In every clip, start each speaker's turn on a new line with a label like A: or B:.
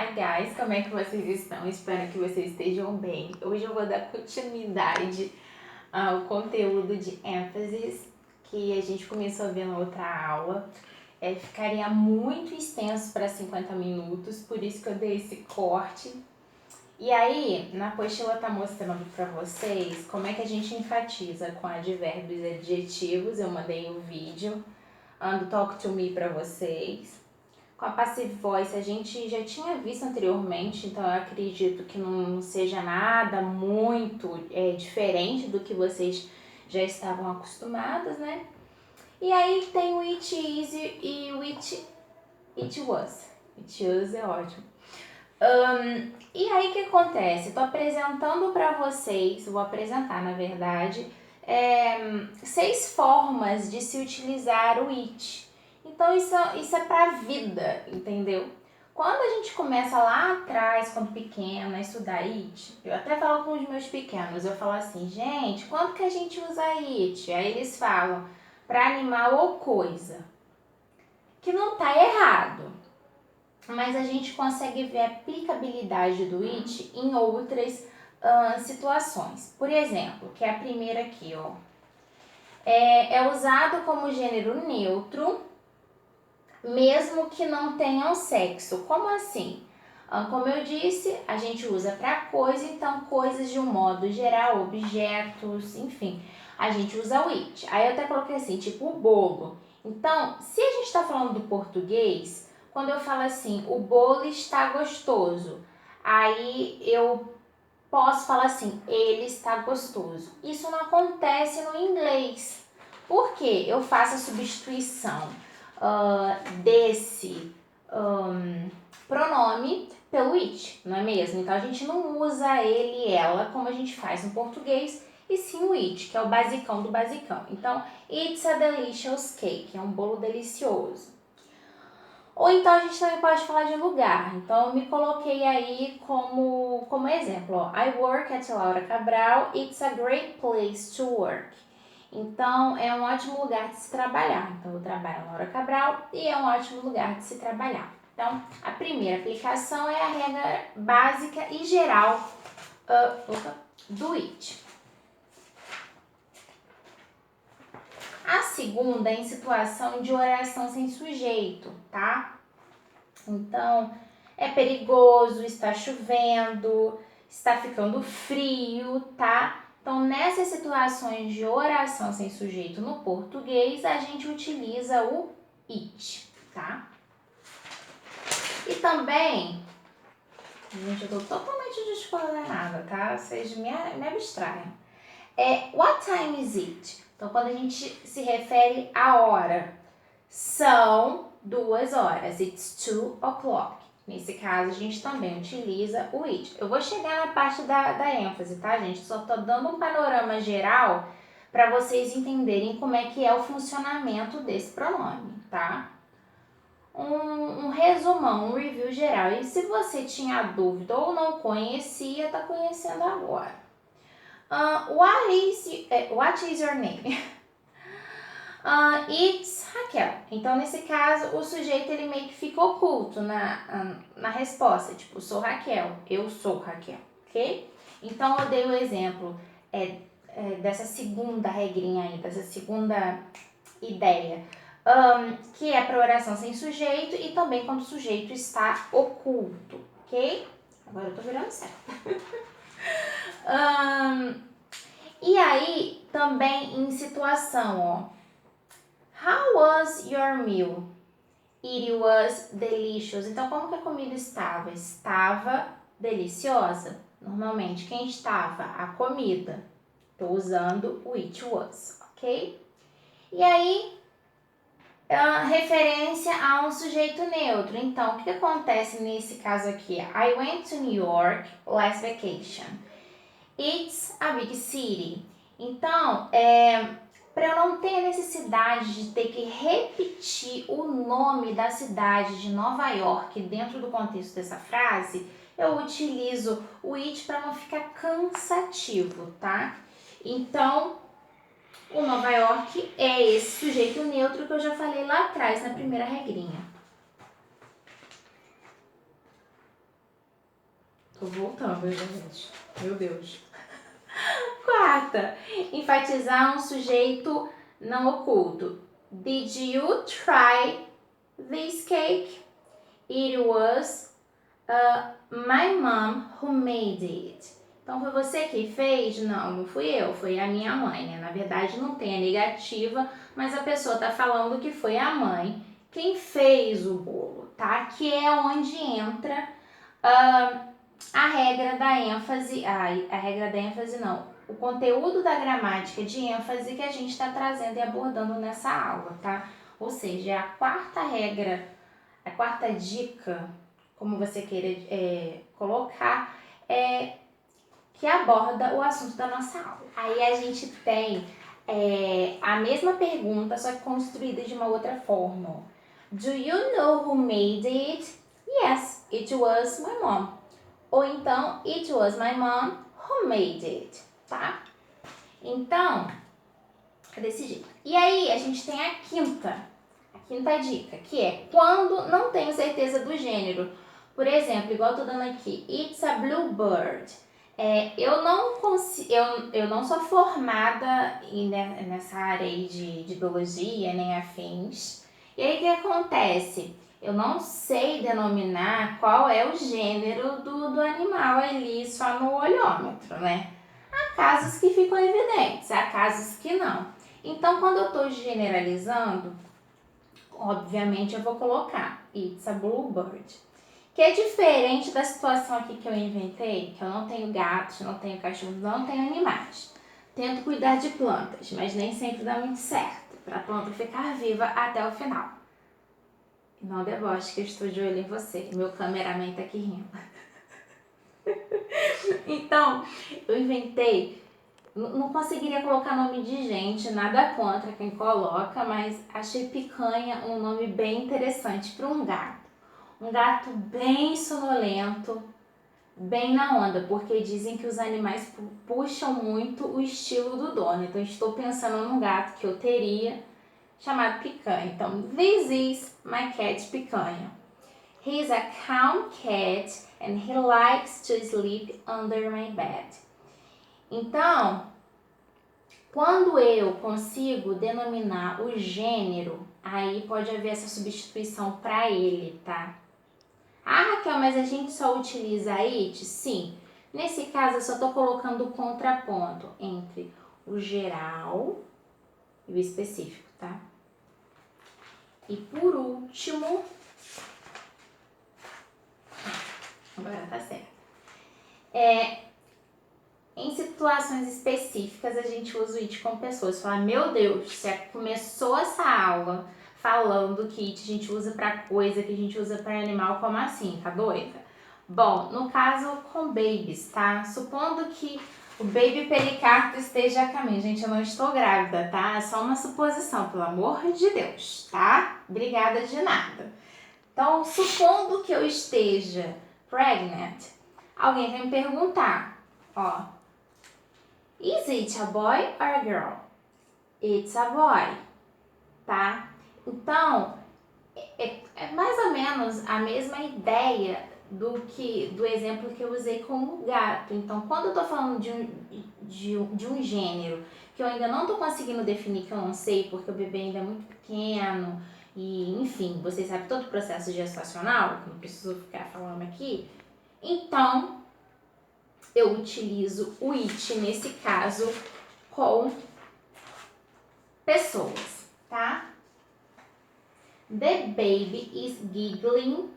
A: Hi guys, como é que vocês estão? Espero que vocês estejam bem. Hoje eu vou dar continuidade ao conteúdo de ênfases que a gente começou a ver na outra aula. Ficaria muito extenso para 50 minutos, por isso que eu dei esse corte. E aí, na apostila tá mostrando para vocês como é que a gente enfatiza com advérbios e adjetivos. Eu mandei um vídeo do Talk to Me para vocês. Com a passive voice a gente já tinha visto anteriormente, então eu acredito que não seja nada muito diferente do que vocês já estavam acostumados, né? E aí tem o it is e o it was. It was é ótimo. E aí o que acontece? Estou apresentando para vocês, vou apresentar na verdade, 6 formas de se utilizar o it. Então isso é pra vida, entendeu? Quando a gente começa lá atrás, quando pequena, a estudar it, eu até falo com os meus pequenos, eu falo assim, gente, quando que a gente usa it? Aí eles falam, para animal ou coisa. Que não tá errado, mas a gente consegue ver a aplicabilidade do it em outras situações. Por exemplo, que é a primeira aqui, ó. É usado como gênero neutro, mesmo que não tenham sexo. Como assim? Como eu disse, a gente usa para coisa, então coisas de um modo geral, objetos, enfim, a gente usa o it. Aí eu até coloquei assim, tipo o bolo. Então, se a gente está falando do português, quando eu falo assim, o bolo está gostoso, aí eu posso falar assim, ele está gostoso. Isso não acontece no inglês. Por quê? Eu faço a substituição desse pronome pelo it, não é mesmo? Então a gente não usa ele e ela como a gente faz no português, e sim o it, que é o basicão do basicão. Então, it's a delicious cake, é um bolo delicioso. Ou então a gente também pode falar de lugar. Então eu me coloquei aí como exemplo. Ó. I work at Laura Cabral, it's a great place to work. Então, é um ótimo lugar de se trabalhar. Então, eu trabalho na Laura Cabral e é um ótimo lugar de se trabalhar. Então, a primeira aplicação é a regra básica e geral do it. A segunda é em situação de oração sem sujeito, tá? Então, é perigoso, está chovendo, está ficando frio, tá? Então, nessas situações de oração sem sujeito no português, a gente utiliza o it, tá? E também, gente, eu tô totalmente descoordenada, tá? Vocês me abstraiam. What time is it? Então, quando a gente se refere à hora, são 2 horas. It's 2 o'clock. Nesse caso, a gente também utiliza o it. Eu vou chegar na parte da ênfase, tá, gente? Só tô dando um panorama geral para vocês entenderem como é que é o funcionamento desse pronome, tá? Um resumão, um review geral. E se você tinha dúvida ou não conhecia, tá conhecendo agora. What is your name? It's Raquel. Então, nesse caso, o sujeito ele meio que fica oculto na resposta. Tipo, sou Raquel, eu sou Raquel, ok? Então, eu dei o exemplo dessa segunda regrinha aí, dessa segunda ideia, que é para oração sem sujeito e também quando o sujeito está oculto, ok? Agora eu tô virando certo. E aí, também em situação, ó. How was your meal? It was delicious. Então, como que a comida estava? Estava deliciosa. Normalmente, quem estava? A comida. Estou usando o it was, ok? E aí, referência a um sujeito neutro. Então, o que acontece nesse caso aqui? I went to New York last vacation. It's a big city. Então, para eu não ter a necessidade de ter que repetir o nome da cidade de Nova York dentro do contexto dessa frase, eu utilizo o it para não ficar cansativo, tá? Então, o Nova York é esse sujeito neutro que eu já falei lá atrás, na primeira regrinha. Tô voltando, gente. Meu Deus. Quarta, enfatizar um sujeito não oculto. Did you try this cake? It was my mom who made it. Então, foi você que fez? Não, não fui eu, foi a minha mãe, né? Na verdade, não tem a negativa, mas a pessoa tá falando que foi a mãe quem fez o bolo, tá? Que é onde entra a regra da ênfase, a regra da ênfase não, o conteúdo da gramática de ênfase que a gente está trazendo e abordando nessa aula, tá? Ou seja, a quarta regra, a quarta dica, como você queira colocar, é que aborda o assunto da nossa aula. Aí a gente tem a mesma pergunta, só que construída de uma outra forma. Do you know who made it? Yes, it was my mom. Ou então, it was my mom who made it, tá? Então, é desse jeito. E aí, a gente tem a quinta dica, que é quando não tenho certeza do gênero. Por exemplo, igual eu tô dando aqui, it's a bluebird. Eu não sou formada nessa área aí de biologia, nem afins. E aí, o que acontece? Eu não sei denominar qual é o gênero do animal ali só no olhômetro, né? Há casos que ficam evidentes, há casos que não. Então, quando eu estou generalizando, obviamente eu vou colocar it's a bluebird. Que é diferente da situação aqui que eu inventei, que eu não tenho gatos, não tenho cachorros, não tenho animais. Tento cuidar de plantas, mas nem sempre dá muito certo para a planta ficar viva até o final. Não deboche que eu estou de olho em você. Meu cameraman tá aqui rindo. Então, eu inventei. Não conseguiria colocar nome de gente, nada contra quem coloca, mas achei picanha um nome bem interessante para um gato. Um gato bem sonolento, bem na onda, porque dizem que os animais puxam muito o estilo do dono. Então, estou pensando num gato que eu teria chamado Picanha. Então, this is my cat Picanha. He is a calm cat and he likes to sleep under my bed. Então, quando eu consigo denominar o gênero, aí pode haver essa substituição para ele, tá? Ah, Raquel, mas a gente só utiliza it? Sim. Nesse caso, eu só estou colocando o contraponto entre o geral e o específico, tá? E por último, agora tá certo. Em situações específicas, a gente usa o it com pessoas. Fala, meu Deus, você começou essa aula falando que it a gente usa pra coisa, que a gente usa pra animal, como assim? Tá doida? Bom, no caso com babies, tá? Supondo que o baby pericarpo esteja a caminho. Gente, eu não estou grávida, tá? É só uma suposição, pelo amor de Deus, tá? Obrigada de nada. Então, supondo que eu esteja pregnant, alguém vai me perguntar, ó, is it a boy or a girl? It's a boy, tá? Então, é mais ou menos a mesma ideia do exemplo que eu usei com o gato. Então, quando eu tô falando de um gênero que eu ainda não tô conseguindo definir, que eu não sei, porque o bebê ainda é muito pequeno, e enfim, vocês sabem todo o processo gestacional, que não preciso ficar falando aqui, então eu utilizo o it nesse caso com pessoas, tá? The baby is giggling,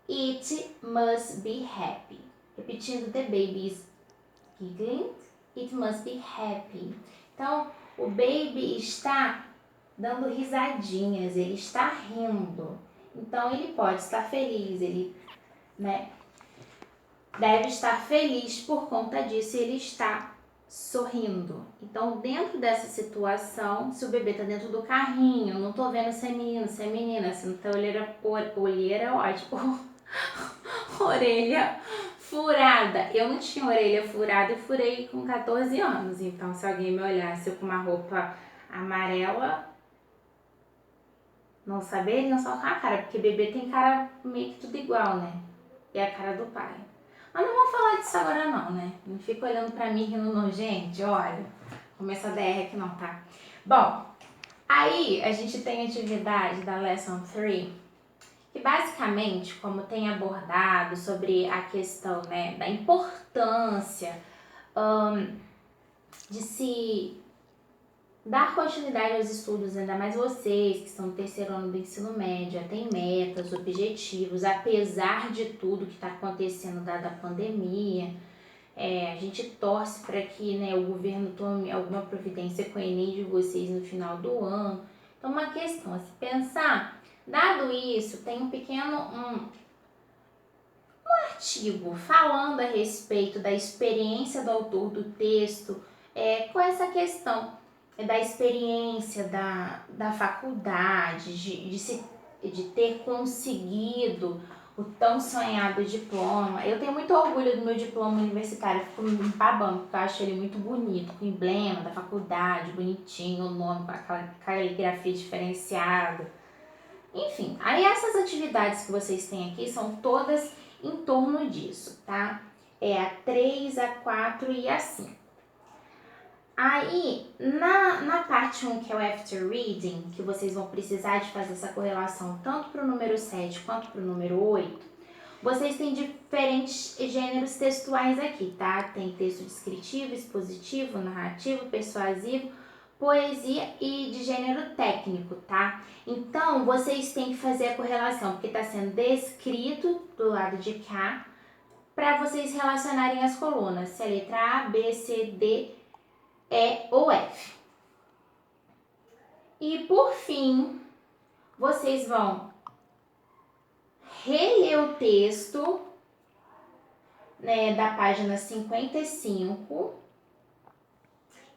A: it must be happy. Repetindo, the baby is giggling, it must be happy. Então, o baby está dando risadinhas, ele está rindo. Então, ele pode estar feliz, ele, deve estar feliz por conta disso, ele está sorrindo. Então, dentro dessa situação, se o bebê tá dentro do carrinho, não tô vendo se é menino, se é menina, se não tem olheira é ótimo. Orelha furada. Eu não tinha orelha furada e furei com 14 anos. Então, se alguém me olhasse com uma roupa amarela, não saberiam só com a cara, porque bebê tem cara meio que tudo igual, né? E a cara do pai. Mas não vou falar disso agora não, né? Não fica olhando pra mim rindo não, gente, olha. Começa a DR aqui não, tá? Bom, aí a gente tem a atividade da Lesson 3, que basicamente, como tem abordado sobre a questão, né, da importância de se dar continuidade aos estudos, ainda mais vocês que estão no terceiro ano do ensino médio, já tem metas, objetivos, apesar de tudo que está acontecendo dada a pandemia. A gente torce para que, né, o governo tome alguma providência com o Enem de vocês no final do ano. Então, uma questão a se pensar. Dado isso, tem um pequeno artigo falando a respeito da experiência do autor do texto com essa questão da experiência da faculdade, de ter conseguido o tão sonhado diploma. Eu tenho muito orgulho do meu diploma universitário, fico me babando, porque eu acho ele muito bonito, com o emblema da faculdade, bonitinho, o nome com aquela caligrafia diferenciada. Enfim, aí essas atividades que vocês têm aqui são todas em torno disso, tá? É a 3, a 4 e a 5. Aí, na parte 1, que é o After Reading, que vocês vão precisar de fazer essa correlação tanto para o número 7 quanto para o número 8, vocês têm diferentes gêneros textuais aqui, tá? Tem texto descritivo, expositivo, narrativo, persuasivo, poesia e de gênero técnico, tá? Então, vocês têm que fazer a correlação, porque está sendo descrito do lado de cá, para vocês relacionarem as colunas, se é a letra A, B, C, D, E ou F. E por fim, vocês vão reler o texto, né, da página 55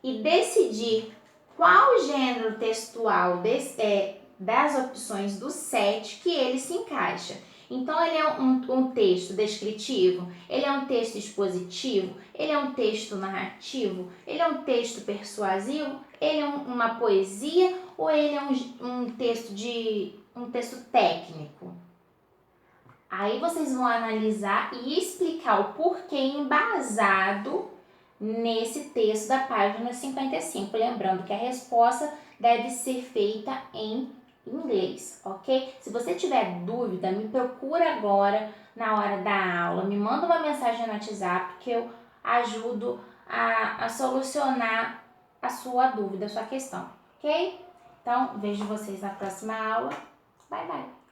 A: e decidir qual gênero textual das opções do 7 que ele se encaixa. Então, ele é um texto descritivo, ele é um texto expositivo, ele é um texto narrativo, ele é um texto persuasivo, ele é uma poesia ou ele é um texto técnico. Aí vocês vão analisar e explicar o porquê embasado nesse texto da página 55. Lembrando que a resposta deve ser feita em inglês, ok? Se você tiver dúvida, me procura agora na hora da aula, me manda uma mensagem no WhatsApp que eu ajudo a solucionar a sua dúvida, a sua questão, ok? Então, vejo vocês na próxima aula. Bye, bye!